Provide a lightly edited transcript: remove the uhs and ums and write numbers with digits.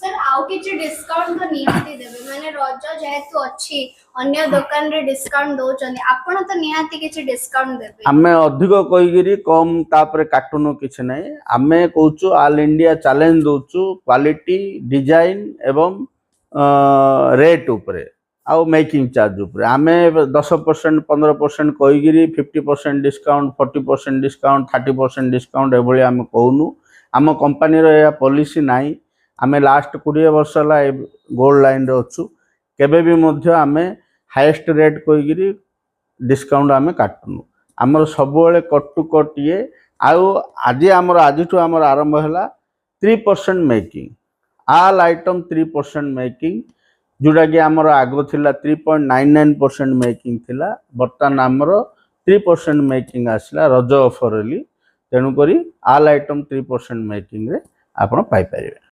Sir आउ किछि discount तो निहाती देबे माने रज जेहेतु अछि अन्य दुकान रे डिस्काउंट दो चंदी आपण तो निहाती किछि डिस्काउंट देबे आमे अधिक कहीगिरी कम तापर काटुनु किछि नै आमे कहूचु ऑल इंडिया चैलेंज दोचु क्वालिटी डिजाइन एवं रेट उपरे आउ मेकिंग चार्ज उपरे आमे 10% 15% कहीगिरी 50% डिस्काउंट 40% डिस्काउंट 30% डिस्काउंट एभली आमे कहूनु आम कंपनी रो या पॉलिसी नाही आमे लास्ट 20 वर्ष ला गोल्ड लाइन रे अछु केबे भी मध्य आमे हाईएस्ट रेट कहीगिरी डिस्काउंट आमे काटुनु आमर सबुबले कट टू कट ये आज आमर आज आरंभ है 3% मेकिंग आल आइटम 3% मेकिंग जोटा कि आमर आगो थिला 3.99% मेकिंग थिला बर्तमान आमर 3% मेकिंग आसला रज ऑफर तेणुक आल आइटम 3% मेकिंग रे आपण पाई परिबे।